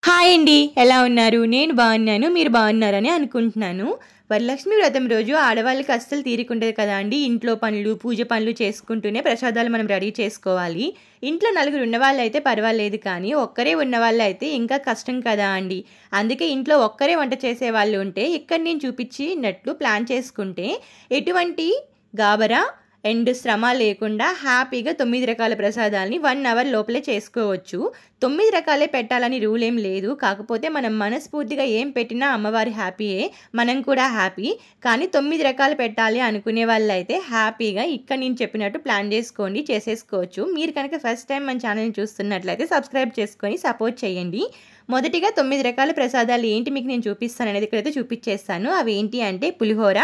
Hi అండి, ఎలా ఉన్నారు? నేను బాగున్నాను, మీరు బాగున్నారని అనుకుంటున్నాను. వరలక్ష్మి వ్రతం రోజు ఆడవాళ్ళకి అస్సలు తీరికుండదు కదా అండి. ఇంట్లో పనులు, పూజ పనులు చేసుకుంటూనే ప్రసాదాలు మనం రెడీ చేసుకోవాలి. ఇంట్లో నలుగురు ఉన్నవాళ్ళు అయితే పర్వాలేదు, కానీ ఒక్కరే ఉన్నవాళ్ళు అయితే ఇంకా కష్టం కదా అండి. అందుకే ఇంట్లో ఒక్కరే వంట చేసే వాళ్ళు ఉంటే ఇక్కడ నేను చూపించినట్లు ప్లాన్ చేసుకుంటే ఎటువంటి గాబరా అండ్ శ్రమ లేకుండా హ్యాపీగా 9 రకాల ప్రసాదాలని 1 అవర్ లోపలే చేసుకోవచ్చు. 9 రకాలే పెట్టాలని రూల్ ఏం లేదు. కాకపోతే మనం మనస్ఫూర్తిగా ఏం పెట్టినా అమ్మవారి హ్యాపీయే, మనం కూడా హ్యాపీ. కానీ 9 రకాలు పెట్టాలి అనుకునే వాళ్ళు అయితే హ్యాపీగా ఇక్కడ నేను చెప్పినట్టు ప్లాన్ చేసుకోండి, చేసేసుకోవచ్చు. మీరు కనుక ఫస్ట్ టైం మన ఛానల్ని చూస్తున్నట్లయితే సబ్స్క్రైబ్ చేసుకొని సపోర్ట్ చేయండి. మొదటిగా 9 రకాల ప్రసాదాలు ఏంటి మీకు నేను చూపిస్తాను అనేది ఇక్కడైతే చూపించేస్తాను. అవి ఏంటి అంటే పులిహోర,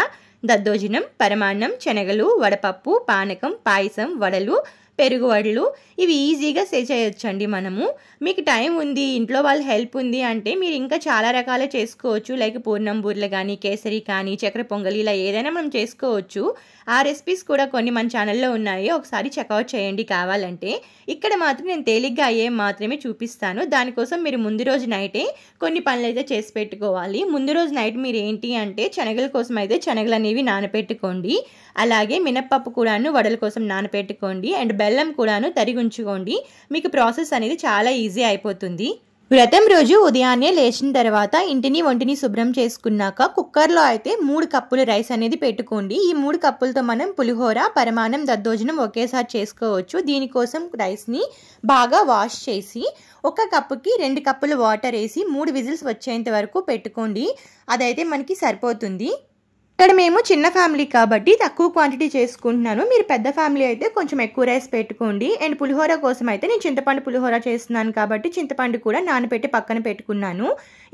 దద్దోజనం, పరమాన్నం, శనగలు, వడపప్పు, పానకం, పాయసం, వడలు, పెరుగు వడలు. ఇవి ఈజీగా చేయొచ్చండి మనము. మీకు టైం ఉంది, ఇంట్లో వాళ్ళ హెల్ప్ ఉంది అంటే మీరు ఇంకా చాలా రకాలే చేసుకోవచ్చు. లైక్ పూర్ణం బూరెలు కానీ, కేసరి కానీ, చక్కెర పొంగలి, ఇలా ఏదైనా మనం చేసుకోవచ్చు. ఆ రెసిపీస్ కూడా కొన్ని మన ఛానల్లో ఉన్నాయి, ఒకసారి చెక్అవుట్ చేయండి కావాలంటే. ఇక్కడ మాత్రం నేను తేలిగ్గా అయ్యే మాత్రమే చూపిస్తాను. దానికోసం మీరు ముందు రోజు నైటే కొన్ని పనులు అయితే చేసి పెట్టుకోవాలి. ముందు రోజు నైట్ మీరు ఏంటి అంటే శనగల కోసం అయితే శనగలు అనేవి నానపెట్టుకోండి. అలాగే మినప్పప్పు కూడాను వడల కోసం నానపెట్టుకోండి. అండ్ బెల్లం కూడాను తరిగి ఉంచుకోండి. మీకు ప్రాసెస్ అనేది చాలా ఈజీ అయిపోతుంది. వ్రతం రోజు ఉదయాన్నే లేచిన తర్వాత ఇంటిని ఒంటిని శుభ్రం చేసుకున్నాక కుక్కర్లో అయితే 3 కప్పులు రైస్ అనేది పెట్టుకోండి. ఈ 3 కప్పులతో మనం పులిహోర, పరమాన్నం, దద్దోజనం ఒకేసారి చేసుకోవచ్చు. దీనికోసం రైస్ని బాగా వాష్ చేసి 1 కప్పుకి 2 కప్పులు వాటర్ వేసి 3 విజిల్స్ వచ్చేంత వరకు పెట్టుకోండి. అదైతే మనకి సరిపోతుంది. ఇక్కడ మేము చిన్న ఫ్యామిలీ కాబట్టి తక్కువ క్వాంటిటీ చేసుకుంటున్నాను. మీరు పెద్ద ఫ్యామిలీ అయితే కొంచెం ఎక్కువ రైస్ పెట్టుకోండి. అండ్ పులిహోర కోసం అయితే నేను చింతపండు పులిహోర చేస్తున్నాను కాబట్టి చింతపండు కూడా నానబెట్టి పక్కన పెట్టుకున్నాను.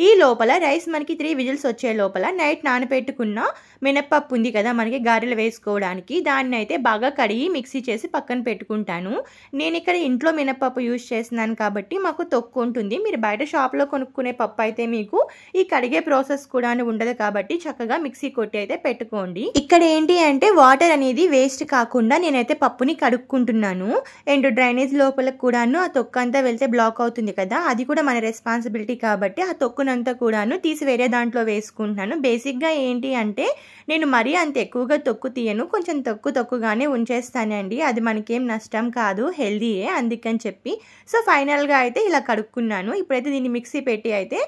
ఈ లోపల రైస్ మనకి 3 విజిల్స్ వచ్చే లోపల నైట్ నానబెట్టుకున్న మినప్పప్పు ఉంది కదా మనకి గారెలు వేసుకోవడానికి, దాన్ని అయితే బాగా కడిగి మిక్సీ చేసి పక్కన పెట్టుకుంటాను. నేను ఇక్కడ ఇంట్లో మినప్పప్పు యూజ్ చేస్తున్నాను కాబట్టి మాకు తొక్కు ఉంటుంది. మీరు బయట షాప్లో కొనుక్కునే పప్పు అయితే మీకు ఈ కడిగే ప్రాసెస్ కూడా ఉండదు కాబట్టి చక్కగా మిక్సీ కొట్టి అయితే పెట్టుకోండి. ఇక్కడ ఏంటి అంటే వాటర్ అనేది వేస్ట్ కాకుండా నేనైతే పప్పుని కడుక్కుంటున్నాను. అండ్ డ్రైనేజ్ లోపల కూడాను ఆ తొక్కు అంతా వెళ్తే బ్లాక్ అవుతుంది కదా, అది కూడా మన రెస్పాన్సిబిలిటీ కాబట్టి ఆ తొక్కునంతా కూడాను తీసి వేరే దాంట్లో వేసుకుంటున్నాను. బేసిక్గా ఏంటి అంటే నేను మరీ అంత ఎక్కువగా తొక్కు తీయను, కొంచెం తొక్కుగానే ఉంచేస్తానండి. అది మనకేం నష్టం కాదు, హెల్దీయే, అందుకని చెప్పి. సో ఫైనల్గా అయితే ఇలా కడుక్కున్నాను. ఇప్పుడైతే దీన్ని మిక్సీ పెట్టి అయితే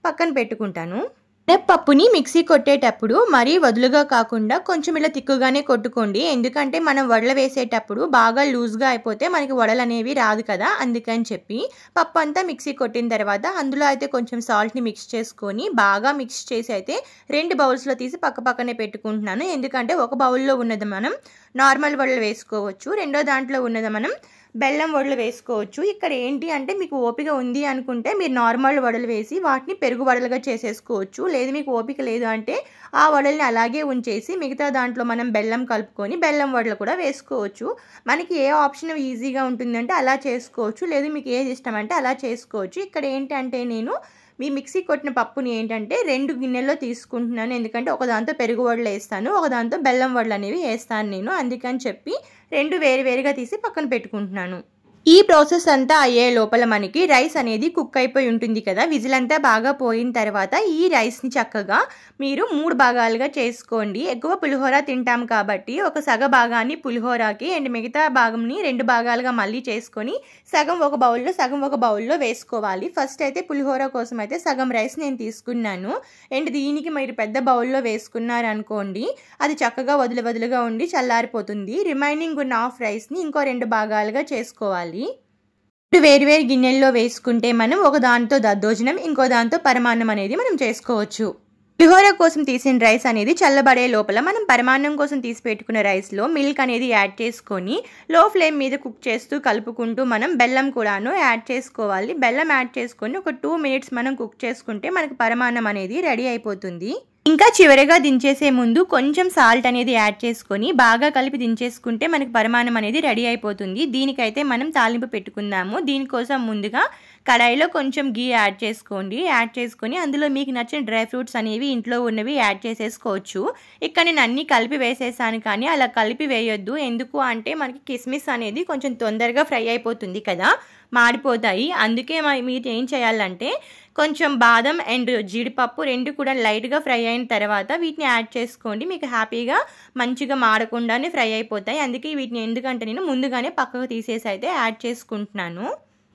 పక్కన పెట్టుకుంటాను. మినప్పప్పుని మిక్సీ కొట్టేటప్పుడు మరీ వదులుగా కాకుండా కొంచెం ఇలా తిక్కుగానే కొట్టుకోండి. ఎందుకంటే మనం వడలు వేసేటప్పుడు బాగా లూజ్గా అయిపోతే మనకి వడలు అనేవి రాదు కదా, అందుకని చెప్పి. పప్పు అంతా మిక్సీ కొట్టిన తర్వాత అందులో అయితే కొంచెం సాల్ట్ని మిక్స్ చేసుకొని బాగా మిక్స్ చేసి అయితే 2 బౌల్స్లో తీసి పక్కనే పెట్టుకుంటున్నాను. ఎందుకంటే ఒక బౌల్లో ఉన్నది మనం నార్మల్ వడలు వేసుకోవచ్చు, రెండో దాంట్లో ఉన్నది మనం బెల్లం వడలు వేసుకోవచ్చు. ఇక్కడ ఏంటి అంటే మీకు ఓపిక ఉంది అనుకుంటే మీరు నార్మల్ వడలు వేసి వాటిని పెరుగు వడలుగా చేసేసుకోవచ్చు. లేదు మీకు ఓపిక లేదు అంటే ఆ వడల్ని అలాగే ఉంచేసి మిగతా దాంట్లో మనం బెల్లం కలుపుకొని బెల్లం వడలు కూడా వేసుకోవచ్చు. మనకి ఏ ఆప్షన్ ఈజీగా ఉంటుందంటే అలా చేసుకోవచ్చు, లేదు మీకు ఏది ఇష్టం అంటే అలా చేసుకోవచ్చు. ఇక్కడ ఏంటంటే నేను మీ మిక్సీ కొట్టిన పప్పుని ఏంటంటే 2 గిన్నెల్లో తీసుకుంటున్నాను. ఎందుకంటే ఒక దాంతో పెరుగు వడలు వేస్తాను, ఒక దాంతో బెల్లం వడలు అనేవి వేస్తాను నేను, అందుకని చెప్పి 2 వేరువేరుగా తీసి పక్కన పెట్టుకుంటున్నాను. ఈ ప్రాసెస్ అంతా అయ్యే లోపల మనకి రైస్ అనేది కుక్ అయిపోయి ఉంటుంది కదా, విజిల్ అంతా బాగా పోయిన తర్వాత ఈ రైస్ని చక్కగా మీరు 3 భాగాలుగా చేసుకోండి. ఎక్కువ పులిహోర తింటాం కాబట్టి ఒక సగ భాగాన్ని పులిహోరకి అండ్ మిగతా భాగంని 2 భాగాలుగా మళ్ళీ చేసుకొని సగం ఒక బౌల్లో సగం ఒక బౌల్లో వేసుకోవాలి. ఫస్ట్ అయితే పులిహోర కోసం అయితే సగం రైస్ నేను తీసుకున్నాను. అండ్ దీనికి మీరు పెద్ద బౌల్లో వేసుకున్నారనుకోండి అది చక్కగా వదులుగా ఉండి చల్లారిపోతుంది. రిమైనింగ్ ఉన్న హాఫ్ రైస్ని ఇంకో 2 భాగాలుగా చేసుకోవాలి. వేరువేరు గిన్నెల్లో వేసుకుంటే మనం ఒక దాంతో దద్దోజనం, ఇంకో దాంతో పరమాన్నం అనేది మనం చేసుకోవచ్చు. పులిహోర కోసం తీసిన రైస్ అనేది చల్లబడే లోపల మనం పరమాన్నం కోసం తీసి పెట్టుకున్న రైస్లో మిల్క్ అనేది యాడ్ చేసుకొని లో ఫ్లేమ్ మీద కుక్ చేస్తూ కలుపుకుంటూ మనం బెల్లం కూడాను యాడ్ చేసుకోవాలి. బెల్లం యాడ్ చేసుకొని ఒక 2 మినిట్స్ మనం కుక్ చేసుకుంటే మనకు పరమాన్నం అనేది రెడీ అయిపోతుంది. ఇంకా చివరిగా దించేసే ముందు కొంచెం సాల్ట్ అనేది యాడ్ చేసుకొని బాగా కలిపి దించేసుకుంటే మనకి పరమాన్నం అనేది రెడీ అయిపోతుంది. దీనికైతే మనం తాలింపు పెట్టుకుందాము. దీనికోసం ముందుగా కడాయిలో కొంచెం గీ యాడ్ చేసుకోండి. యాడ్ చేసుకొని అందులో మీకు నచ్చిన డ్రై ఫ్రూట్స్ అనేవి ఇంట్లో ఉన్నవి యాడ్ చేసేసుకోవచ్చు. ఇక్కడ నేను అన్నీ కలిపి వేసేసాను, కానీ అలా కలిపి వేయొద్దు. ఎందుకు అంటే మనకి కిస్మిస్ అనేది కొంచెం తొందరగా ఫ్రై అయిపోతుంది కదా, మాడిపోతాయి. అందుకే మీరు ఏం చేయాలంటే కొంచెం బాదం అండ్ జీడిపప్పు 2 కూడా లైట్గా ఫ్రై అయిన తర్వాత వీటిని యాడ్ చేసుకోండి. మీకు హ్యాపీగా మంచిగా మాడకుండానే ఫ్రై అయిపోతాయి. అందుకే వీటిని ఎందుకంటే నేను ముందుగానే పక్కకు తీసేసి అయితే యాడ్ చేసుకుంటున్నాను.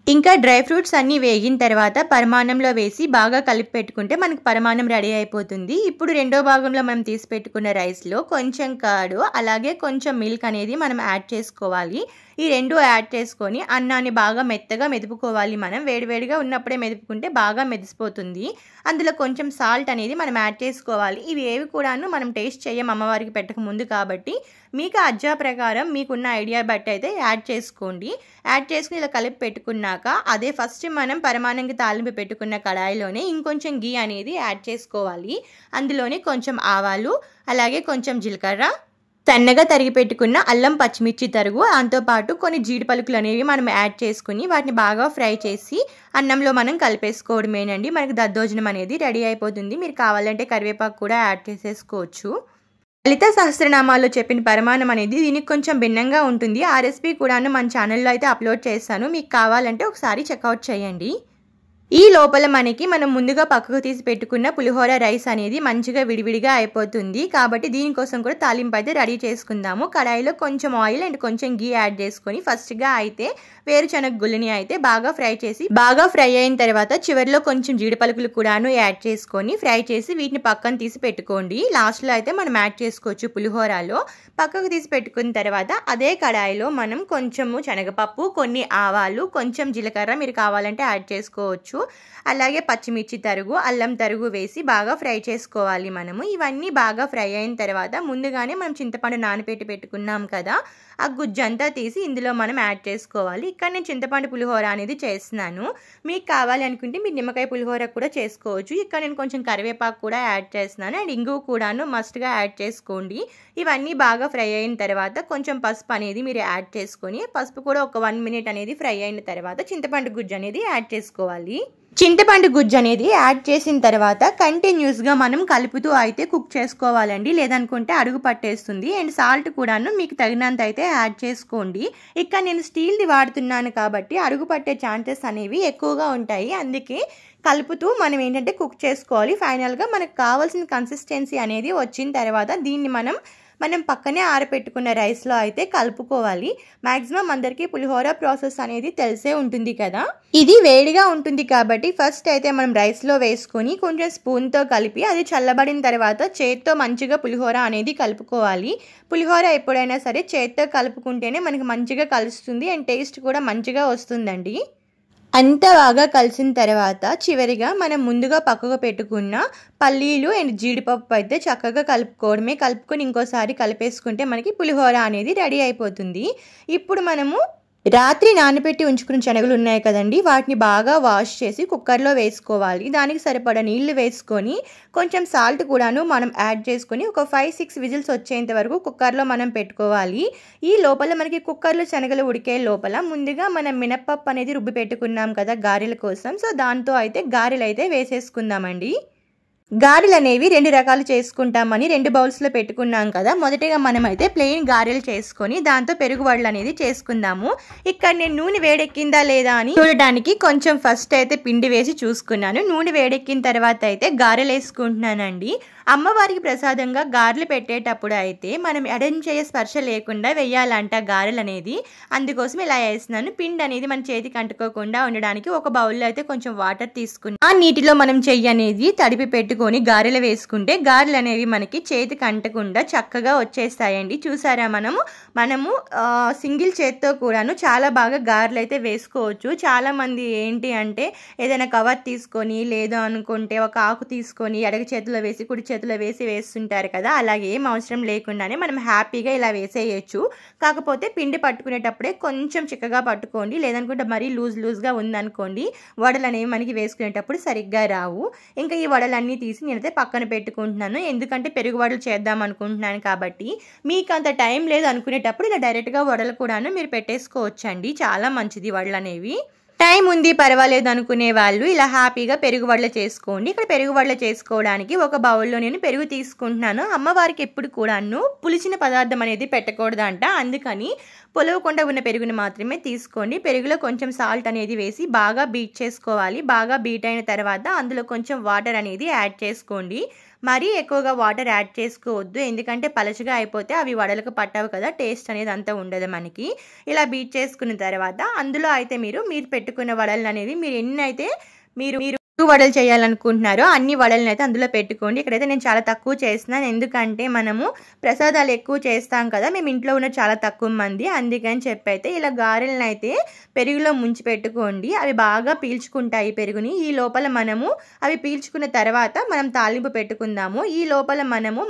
ఇంకా డ్రై ఫ్రూట్స్ అన్నీ వేగిన తర్వాత పరమాన్నంలో వేసి బాగా కలిపి పెట్టుకుంటే మనకు పరమాన్నం రెడీ అయిపోతుంది. ఇప్పుడు రెండో భాగంలో మనం తీసి పెట్టుకున్న రైస్లో కొంచెం కర్డ్ అలాగే కొంచెం మిల్క్ అనేది మనం యాడ్ చేసుకోవాలి. ఈ 2 యాడ్ చేసుకొని అన్నాన్ని బాగా మెత్తగా మెదుపుకోవాలి. మనం వేడివేడిగా ఉన్నప్పుడే మెదుపుకుంటే బాగా మెదిసిపోతుంది. అందులో కొంచెం సాల్ట్ అనేది మనం యాడ్ చేసుకోవాలి. ఇవి ఏవి కూడాను మనం టేస్ట్ చేయం అమ్మవారికి పెట్టక ముందు కాబట్టి మీకు అజ్జా ప్రకారం మీకున్న ఐడియా బట్టి అయితే యాడ్ చేసుకోండి. యాడ్ చేసుకుని ఇలా కలిపి పెట్టుకున్నాక అదే ఫస్ట్ మనం పరమాన్నంకి తాలింపు పెట్టుకున్న కడాయిలోనే ఇంకొంచెం గీ అనేది యాడ్ చేసుకోవాలి. అందులోనే కొంచెం ఆవాలు అలాగే కొంచెం జీలకర్ర సన్నగా తరిగి పెట్టుకున్న అల్లం పచ్చిమిర్చి తరుగు దాంతోపాటు కొన్ని జీడి పలుకులు అనేవి మనం యాడ్ చేసుకుని వాటిని బాగా ఫ్రై చేసి అన్నంలో మనం కలిపేసుకోవడమేనండి. మనకి దద్దోజనం అనేది రెడీ అయిపోతుంది. మీరు కావాలంటే కరివేపాకు కూడా యాడ్ చేసేసుకోవచ్చు. లలిత సహస్రనామాల్లో చెప్పిన పరమాన్నం అనేది దీనికి కొంచెం భిన్నంగా ఉంటుంది. ఆ రెసిపీ కూడాను మన ఛానల్లో అయితే అప్లోడ్ చేస్తాను. మీకు కావాలంటే ఒకసారి చెక్అవుట్ చేయండి. ఈ లోపల మనకి మనం ముందుగా పక్కకు తీసి పెట్టుకున్న పులిహోర రైస్ అనేది మంచిగా విడివిడిగా అయిపోతుంది. కాబట్టి దీనికోసం కూడా తాలింపు అయితే రెడీ చేసుకుందాము. కడాయిలో కొంచెం ఆయిల్ అండ్ కొంచెం గీ యాడ్ చేసుకొని ఫస్ట్గా అయితే వేరుశనగ గుళ్ళని అయితే బాగా ఫ్రై అయిన తర్వాత చివరిలో కొంచెం జీడి పలుకులు కూడాను యాడ్ చేసుకొని ఫ్రై చేసి వీటిని పక్కన తీసి పెట్టుకోండి. లాస్ట్లో అయితే మనం యాడ్ చేసుకోవచ్చు పులిహోరలో. పక్కకు తీసి పెట్టుకున్న తర్వాత అదే కడాయిలో మనం కొంచెము శనగపప్పు, కొన్ని ఆవాలు, కొంచెం జీలకర్ర మీరు కావాలంటే యాడ్ చేసుకోవచ్చు. అలాగే పచ్చిమిర్చి తరుగు, అల్లం తరుగు వేసి బాగా ఫ్రై చేసుకోవాలి. మనము ఇవన్నీ బాగా ఫ్రై అయిన తర్వాత ముందుగానే మనం చింతపండు నానబెట్టి పెట్టుకున్నాం కదా, ఆ గుజ్జంతా తీసి ఇందులో మనం యాడ్ చేసుకోవాలి. ఇక్కడ నేను చింతపండు పులిహోర అనేది చేస్తున్నాను. మీకు కావాలి అనుకుంటే మీరు నిమ్మకాయ పులిహోర కూడా చేసుకోవచ్చు. ఇక్కడ నేను కొంచెం కరివేపాకు కూడా యాడ్ చేస్తున్నాను అండ్ ఇంగువ కూడాను మస్ట్గా యాడ్ చేసుకోండి. ఇవన్నీ బాగా ఫ్రై అయిన తర్వాత కొంచెం పసుపు అనేది మీరు యాడ్ చేసుకొని పసుపు కూడా ఒక 1 మినిట్ అనేది ఫ్రై అయిన తర్వాత చింతపండు గుజ్జు అనేది యాడ్ చేసుకోవాలి. చింతపండు గుజ్జు అనేది యాడ్ చేసిన తర్వాత కంటిన్యూస్గా మనం కలుపుతూ అయితే కుక్ చేసుకోవాలండి. లేదనుకుంటే అడుగు పట్టేస్తుంది. అండ్ సాల్ట్ కూడాను మీకు తగినంత అయితే యాడ్ చేసుకోండి. ఇక్కడ నేను స్టీల్ది వాడుతున్నాను కాబట్టి అడుగు పట్టే ఛాన్సెస్ అనేవి ఎక్కువగా ఉంటాయి. అందుకే కలుపుతూ మనం ఏంటంటే కుక్ చేసుకోవాలి. ఫైనల్గా మనకు కావాల్సిన కన్సిస్టెన్సీ అనేది వచ్చిన తర్వాత దీన్ని మనం పక్కనే ఆరపెట్టుకున్న రైస్లో అయితే కలుపుకోవాలి. మ్యాక్సిమం అందరికీ పులిహోర ప్రాసెస్ అనేది తెలిసే ఉంటుంది కదా. ఇది వేడిగా ఉంటుంది కాబట్టి ఫస్ట్ అయితే మనం రైస్లో వేసుకొని కొంచెం స్పూన్తో కలిపి అది చల్లబడిన తర్వాత చేత్తో మంచిగా పులిహోర అనేది కలుపుకోవాలి. పులిహోర ఎప్పుడైనా సరే చేత్తో కలుపుకుంటేనే మనకి మంచిగా కలుస్తుంది అండ్ టేస్ట్ కూడా మంచిగా వస్తుందండి. అంత బాగా కలిసిన తర్వాత చివరిగా మనం ముందుగా పక్కకు పెట్టుకున్న పల్లీలు అండ్ జీడిపప్పు అయితే చక్కగా కలుపుకొని ఇంకోసారి కలిపేసుకుంటే మనకి పులిహోర అనేది రెడీ అయిపోతుంది. ఇప్పుడు మనము రాత్రి నానబెట్టి ఉంచుకున్న శనగలు ఉన్నాయి కదండి, వాటిని బాగా వాష్ చేసి కుక్కర్లో వేసుకోవాలి. దానికి సరిపడా నీళ్లు వేసుకొని కొంచెం సాల్ట్ కూడాను మనం యాడ్ చేసుకొని ఒక 5-6 విజిల్స్ వచ్చేంత వరకు కుక్కర్లో మనం పెట్టుకోవాలి. ఈ లోపల మనకి కుక్కర్లో శనగలు ఉడికే లోపల ముందుగా మనం మినప్పప్పు అనేది రుబ్బి పెట్టుకున్నాం కదా గారెల కోసం. సో దాంతో అయితే గారెలు అయితే వేసేసుకుందామండి. గారెలు అనేవి 2 రకాలు చేసుకుంటామని 2 బౌల్స్లో పెట్టుకున్నాం కదా. మొదటిగా మనమైతే ప్లెయిన్ గారెలు చేసుకొని దాంతో పెరుగు వడలు అనేది చేసుకుందాము. ఇక్కడ నేను నూనె వేడెక్కిందా లేదా అని చూడడానికి కొంచెం ఫస్ట్ అయితే పిండి వేసి చూసుకున్నాను. నూనె వేడెక్కిన తర్వాత అయితే గారెలు వేసుకుంటున్నానండి. అమ్మవారికి ప్రసాదంగా గారెలు పెట్టేటప్పుడు అయితే మనం ఎడంచేయ స్పర్శ లేకుండా వేయాలంట గారెలు అనేది. అందుకోసం ఇలా వేస్తున్నాను. పిండి అనేది మన చేతికి అంటుకోకుండా ఉండడానికి ఒక బౌల్లో అయితే కొంచెం వాటర్ తీసుకుని ఆ నీటిలో మనం చెయ్యి అనేది తడిపి పెట్టుకొని గారెలు వేసుకుంటే గారెలు అనేవి మనకి చేతికి అంటకుండా చక్కగా వచ్చేస్తాయండి. చూసారా మనము సింగిల్ చేత్తో కూడాను చాలా బాగా గారెలు అయితే వేసుకోవచ్చు. చాలామంది ఏంటి అంటే ఏదైనా కవర్ తీసుకొని లేదు అనుకుంటే ఒక ఆకు తీసుకొని ఎడగ చేతిలో వేసి కుడి చేతిలో వేస్తుంటారు కదా. అలాగే ఏం అవసరం లేకుండానే మనం హ్యాపీగా ఇలా వేసేయచ్చు. కాకపోతే పిండి పట్టుకునేటప్పుడే కొంచెం చిక్కగా పట్టుకోండి. లేదనుకుంటే మరీ లూజ్గా ఉందనుకోండి వడలు అనేవి మనకి వేసుకునేటప్పుడు సరిగ్గా రావు. ఇంకా ఈ వడలన్నీ తీసి నేనైతే పక్కన పెట్టుకుంటున్నాను. ఎందుకంటే పెరుగు వడలు చేద్దాం అనుకుంటున్నాను కాబట్టి. మీకు అంత టైం లేదు అనుకునేటప్పుడు ఇలా డైరెక్ట్గా వడలు కూడాను మీరు పెట్టేసుకోవచ్చండి. చాలా మంచిది వడలు అనేవి. టైం ఉంది పర్వాలేదు అనుకునే వాళ్ళు ఇలా హ్యాపీగా పెరుగు వడలు చేసుకోండి. ఇక్కడ పెరుగు వడలు చేసుకోవడానికి ఒక బౌల్లో నేను పెరుగు తీసుకుంటున్నాను. అమ్మవారికి ఎప్పుడు కూడాను పులిచిన పదార్థం అనేది పెట్టకూడదంట, అందుకని పొలవకుండా ఉన్న పెరుగుని మాత్రమే తీసుకోండి. పెరుగులో కొంచెం సాల్ట్ అనేది వేసి బాగా బీట్ చేసుకోవాలి. బాగా బీట్ అయిన తర్వాత అందులో కొంచెం వాటర్ అనేది యాడ్ చేసుకోండి. మరీ ఎక్కువగా వాటర్ యాడ్ చేసుకోవద్దు, ఎందుకంటే పలచగా అయిపోతే అవి వడలకు పట్టవు కదా, టేస్ట్ అనేది అంతా ఉండదు మనకి. ఇలా బీట్ చేసుకున్న తర్వాత అందులో అయితే మీరు పెట్టుకున్న వడలు అనేవి మీరు ఎన్నైతే మీరు వడలు చేయాలనుకుంటున్నారో అన్ని వడలను అయితే అందులో పెట్టుకోండి. ఇక్కడైతే నేను చాలా తక్కువ చేస్తున్నాను, ఎందుకంటే మనము ప్రసాదాలు ఎక్కువ చేస్తాం కదా, మేము ఇంట్లో ఉన్న చాలా తక్కువ మంది, అందుకని చెప్పైతే ఇలా గారెలను అయితే పెరుగులో ముంచి పెట్టుకోండి. అవి బాగా పీల్చుకుంటాయి పెరుగుని. ఈ లోపల మనము అవి పీల్చుకున్న తర్వాత మనం తాలింపు పెట్టుకుందాము. ఈ లోపల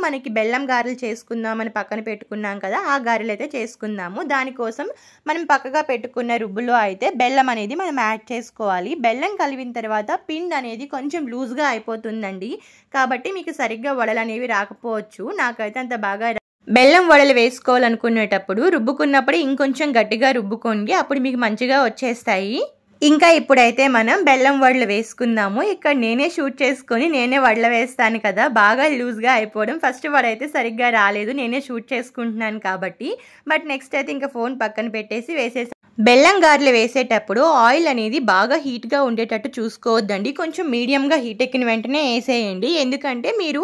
మనకి బెల్లం గారెలు చేసుకుందామని పక్కన పెట్టుకున్నాం కదా, ఆ గారెలు అయితే చేసుకుందాము. దానికోసం మనం పక్కగా పెట్టుకున్న రుబ్బులో అయితే బెల్లం అనేది మనం యాడ్ చేసుకోవాలి. బెల్లం కలిపిన తర్వాత పిండి అనేది కొంచెం లూజ్గా అయిపోతుందండి, కాబట్టి మీకు సరిగ్గా వడలు అనేవి రాకపోవచ్చు. నాకైతే అంత బాగా బెల్లం వడలు వేసుకోవాలనుకునేటప్పుడు రుబ్బుకున్నప్పుడు ఇంకొంచెం గట్టిగా రుబ్బుకోండి, అప్పుడు మీకు మంచిగా వచ్చేస్తాయి. ఇంకా ఇప్పుడైతే మనం బెల్లం వడలు వేసుకుందాము. ఇక్కడ నేనే షూట్ చేసుకొని నేనే వడలు వేస్తాను కదా, బాగా లూజ్గా అయిపోవడం. ఫస్ట్ వడ అయితే సరిగ్గా రాలేదు, నేనే షూట్ చేసుకుంటున్నాను కాబట్టి. బట్ నెక్స్ట్ అయితే ఇంకా ఫోన్ పక్కన పెట్టేసి వేసేసాను. బెల్లం గారెలు వేసేటప్పుడు ఆయిల్ అనేది బాగా హీట్గా ఉండేటట్టు చూసుకోవద్దండి, కొంచెం మీడియంగా హీట్ ఎక్కిన వెంటనే వేసేయండి. ఎందుకంటే మీరు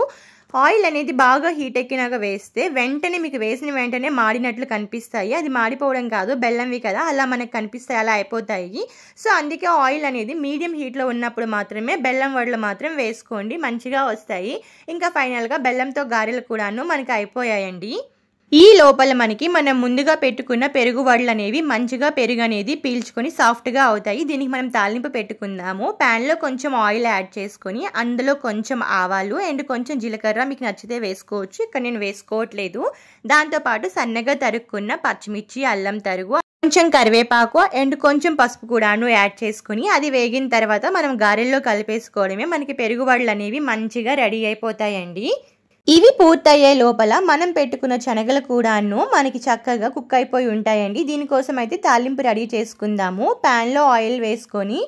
ఆయిల్ అనేది బాగా హీట్ ఎక్కినాక వేస్తే వెంటనే మీకు వేసిన వెంటనే మాడినట్లు కనిపిస్తాయి. అది మాడిపోవడం కాదు, బెల్లంవి కదా, అలా మనకు కనిపిస్తాయి, అలా అయిపోతాయి. సో అందుకే ఆయిల్ అనేది మీడియం హీట్లో ఉన్నప్పుడు మాత్రమే బెల్లం వడలు మాత్రం వేసుకోండి, మంచిగా వస్తాయి. ఇంకా ఫైనల్గా బెల్లంతో గారెలు కూడాను మనకి అయిపోయాయండి. ఈ లోపల మనం ముందుగా పెట్టుకున్న పెరుగు వడలు అనేవి మంచిగా పెరుగు అనేది పీల్చుకొని సాఫ్ట్గా అవుతాయి. దీనికి మనం తాలింపు పెట్టుకుందాము. ప్యాన్లో కొంచెం ఆయిల్ యాడ్ చేసుకొని అందులో కొంచెం ఆవాలు అండ్ కొంచెం జీలకర్ర మీకు నచ్చితే వేసుకోవచ్చు, ఇక్కడ నేను వేసుకోవట్లేదు. దాంతోపాటు సన్నగా తరుక్కున్న పచ్చిమిర్చి, అల్లం తరుగు, కొంచెం కరివేపాకు అండ్ కొంచెం పసుపు కూడాను యాడ్ చేసుకుని అది వేగిన తర్వాత మనం గారెల్లో కలిపేసుకోవడమే. మనకి పెరుగు వడలు అనేవి మంచిగా రెడీ అయిపోతాయండి. ఇవి పూర్తయ్యే లోపల మనం పెట్టుకున్న శనగలు కూడాను మనకి చక్కగా కుక్ అయిపోయి ఉంటాయండి. దీనికోసం అయితే తాలింపు రెడీ చేసుకుందాము. ప్యాన్లో ఆయిల్ వేసుకొని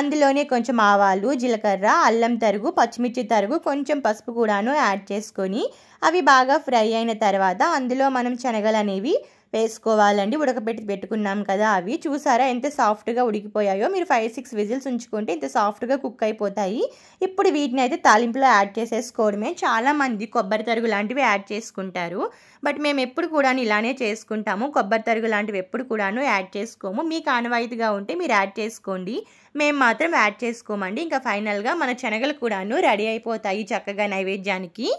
అందులోనే కొంచెం ఆవాలు, జీలకర్ర, అల్లం తరుగు, పచ్చిమిర్చి తరుగు, కొంచెం పసుపు కూడాను యాడ్ చేసుకొని అవి బాగా ఫ్రై అయిన తర్వాత అందులో మనం శనగలు అనేవి వేసుకోవాలండి. ఉడకబెట్టి పెట్టుకున్నాం కదా, అవి చూసారా ఎంత సాఫ్ట్గా ఉడికిపోయాయో. మీరు 5-6 విజిల్స్ ఉంచుకుంటే ఇంత సాఫ్ట్గా కుక్ అయిపోతాయి. ఇప్పుడు వీటిని అయితే తాలింపులో యాడ్ చేసేసుకోవడమే. చాలామంది కొబ్బరి తరుగు లాంటివి యాడ్ చేసుకుంటారు, బట్ మేము ఎప్పుడు కూడా ఇలానే చేసుకుంటాము. కొబ్బరి తరుగు లాంటివి ఎప్పుడు కూడాను యాడ్ చేసుకోము. మీకు ఆనవాయితీగా ఉంటే మీరు యాడ్ చేసుకోండి, మేము మాత్రం యాడ్ చేసుకోమండి. ఇంకా ఫైనల్గా మన శనగలు కూడాను రెడీ అయిపోతాయి చక్కగా నైవేద్యానికి.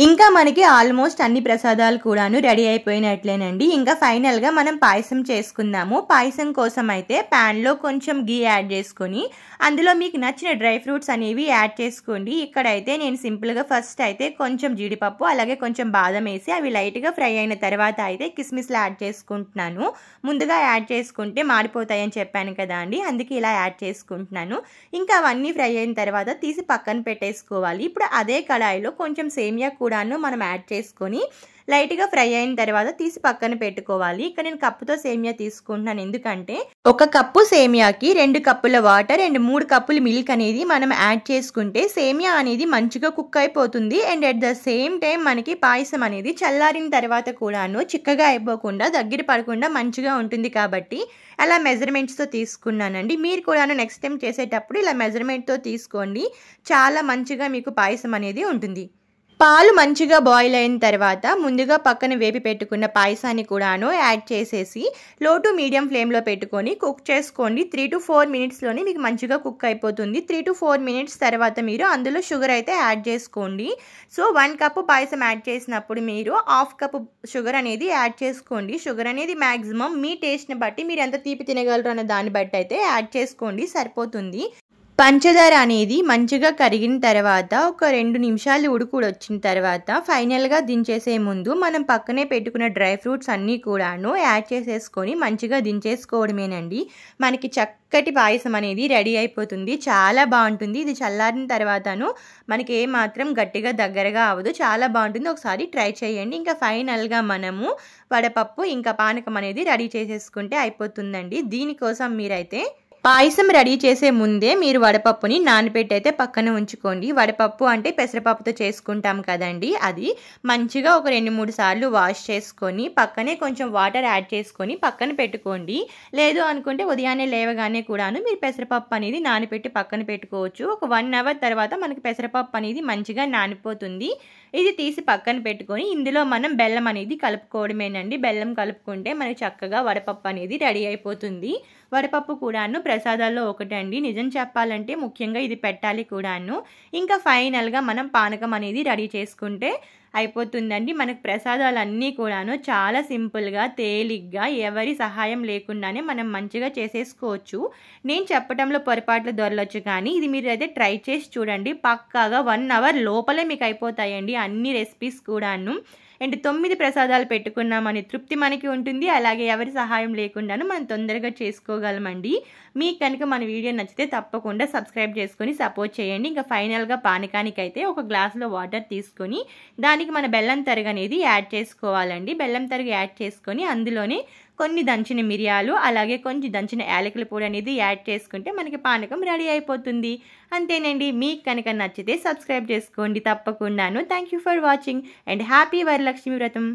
ఇంకా మనకి ఆల్మోస్ట్ అన్ని ప్రసాదాలు కూడాను రెడీ అయిపోయినట్లేనండి. ఇంకా ఫైనల్గా మనం పాయసం చేసుకుందాము. పాయసం కోసం అయితే ప్యాన్లో కొంచెం గీ యాడ్ చేసుకొని అందులో మీకు నచ్చిన డ్రై ఫ్రూట్స్ అనేవి యాడ్ చేసుకోండి. ఇక్కడైతే నేను సింపుల్గా ఫస్ట్ అయితే కొంచెం జీడిపప్పు అలాగే కొంచెం బాదం వేసి అవి లైట్గా ఫ్రై అయిన తర్వాత అయితే కిస్మిస్లు యాడ్ చేసుకుంటున్నాను. ముందుగా యాడ్ చేసుకుంటే మాడిపోతాయని చెప్పాను కదా అండి, అందుకే ఇలా యాడ్ చేసుకుంటున్నాను. ఇంకా అవన్నీ ఫ్రై అయిన తర్వాత తీసి పక్కన పెట్టేసుకోవాలి. ఇప్పుడు అదే కడాయిలో కొంచెం సేమియా కూడాను మనం యాడ్ చేసుకొని లైట్గా ఫ్రై అయిన తర్వాత తీసి పక్కన పెట్టుకోవాలి. ఇక్కడ నేను కప్పుతో సేమియా తీసుకుంటున్నాను, ఎందుకంటే 1 కప్పు సేమియాకి 2 కప్పుల వాటర్ అండ్ 3 కప్పులు మిల్క్ అనేది మనం యాడ్ చేసుకుంటే సేమియా అనేది మంచిగా కుక్ అయిపోతుంది. And at the same time మనకి పాయసం అనేది చల్లారిన తర్వాత కూడాను చిక్కగా అయిపోకుండా దగ్గర పడకుండా మంచిగా ఉంటుంది. కాబట్టి అలా మెజర్మెంట్స్తో తీసుకున్నానండి. మీరు కూడాను నెక్స్ట్ టైం చేసేటప్పుడు ఇలా మెజర్మెంట్తో తీసుకోండి, చాలా మంచిగా మీకు పాయసం అనేది ఉంటుంది. పాలు మంచిగా బాయిల్ అయిన తర్వాత ముందుగా పక్కన వేపి పెట్టుకున్న పాయసాన్ని కూడాను యాడ్ చేసేసి లో టు మీడియం ఫ్లేమ్లో పెట్టుకొని కుక్ చేసుకోండి. 3 to 4 మినిట్స్లోనే మీకు మంచిగా కుక్ అయిపోతుంది. 3 to 4 మినిట్స్ తర్వాత మీరు అందులో షుగర్ అయితే యాడ్ చేసుకోండి. సో 1 కప్పు పాయసం యాడ్ చేసినప్పుడు మీరు 1/2 కప్పు షుగర్ అనేది యాడ్ చేసుకోండి. షుగర్ అనేది మ్యాక్సిమం మీ టేస్ట్ని బట్టి మీరు ఎంత తీపి తినగలరు అన్న దాన్ని బట్టి అయితే యాడ్ చేసుకోండి, సరిపోతుంది. పంచదార అనేది మంచిగా కరిగిన తర్వాత ఒక 2 నిమిషాలు వచ్చిన తర్వాత ఫైనల్గా దించేసే ముందు మనం పక్కనే పెట్టుకున్న డ్రై ఫ్రూట్స్ అన్నీ కూడాను యాడ్ చేసేసుకొని మంచిగా దించేసుకోవడమేనండి. మనకి చక్కటి పాయసం అనేది రెడీ అయిపోతుంది, చాలా బాగుంటుంది. ఇది చల్లారిన తర్వాతను మనకి ఏమాత్రం గట్టిగా దగ్గరగా అవ్వదు, చాలా బాగుంటుంది. ఒకసారి ట్రై చేయండి. ఇంకా ఫైనల్గా మనము వడపప్పు ఇంకా పానకం అనేది రెడీ చేసేసుకుంటే అయిపోతుందండి. దీనికోసం మీరైతే పాయసం రెడీ చేసే ముందే మీరు వడపప్పుని నానబెట్టి అయితే పక్కన ఉంచుకోండి. వడపప్పు అంటే పెసరపప్పుతో చేసుకుంటాం కదండి, అది మంచిగా ఒక 2-3 సార్లు వాష్ చేసుకొని పక్కనే కొంచెం వాటర్ యాడ్ చేసుకొని పక్కన పెట్టుకోండి. లేదు అనుకుంటే ఉదయాన్నే లేవగానే కూడాను మీరు పెసరపప్పు అనేది నానబెట్టి పక్కన పెట్టుకోవచ్చు. ఒక 1 అవర్ తర్వాత మనకి పెసరపప్పు అనేది మంచిగా నానిపోతుంది. ఇది తీసి పక్కన పెట్టుకొని ఇందులో మనం బెల్లం అనేది కలుపుకోవడమేనండి. బెల్లం కలుపుకుంటే మనకి చక్కగా వడపప్పు అనేది రెడీ అయిపోతుంది. వడపప్పు కూడాను ప్రసాదాల్లో ఒకటండి. నిజం చెప్పాలంటే ముఖ్యంగా ఇది పెట్టాలి కూడాను. ఇంకా ఫైనల్గా మనం పానకం అనేది రెడీ చేసుకుంటే అయిపోతుందండి. మనకు ప్రసాదాలన్నీ కూడాను చాలా సింపుల్గా, తేలిగ్గా, ఎవరి సహాయం లేకుండానే మనం మంచిగా చేసేసుకోవచ్చు. నేను చెప్పడంలో పొరపాట్లు దొరలొచ్చు, కానీ ఇది మీరు అయితే ట్రై చేసి చూడండి. పక్కాగా 1 అవర్ లోపలే మీకు అయిపోతాయండి అన్ని రెసిపీస్ కూడాను. అండ్ 9 ప్రసాదాలు పెట్టుకున్నామని తృప్తి మనకి ఉంటుంది. అలాగే ఎవరి సహాయం లేకుండాను మనం తొందరగా చేసుకోగలమండి. మీకు కనుక మన వీడియో నచ్చితే తప్పకుండా సబ్స్క్రైబ్ చేసుకొని సపోర్ట్ చేయండి. ఇంకా ఫైనల్గా పానకానికైతే ఒక గ్లాస్లో వాటర్ తీసుకొని దానికి మన బెల్లం తరుగు అనేది యాడ్ చేసుకోవాలండి. బెల్లం తరుగు యాడ్ చేసుకొని అందులోనే కొన్ని దంచిన మిరియాలు, అలాగే కొంచెం దంచిన యాలకుల పొడి అనేది యాడ్ చేసుకుంటే మనకి పానకం రెడీ అయిపోతుంది. అంతేనండి. మీకు కనుక నచ్చితే సబ్స్క్రైబ్ చేసుకోండి తప్పకుండాను. Thank you for watching and happy Varalakshmi వ్రతం.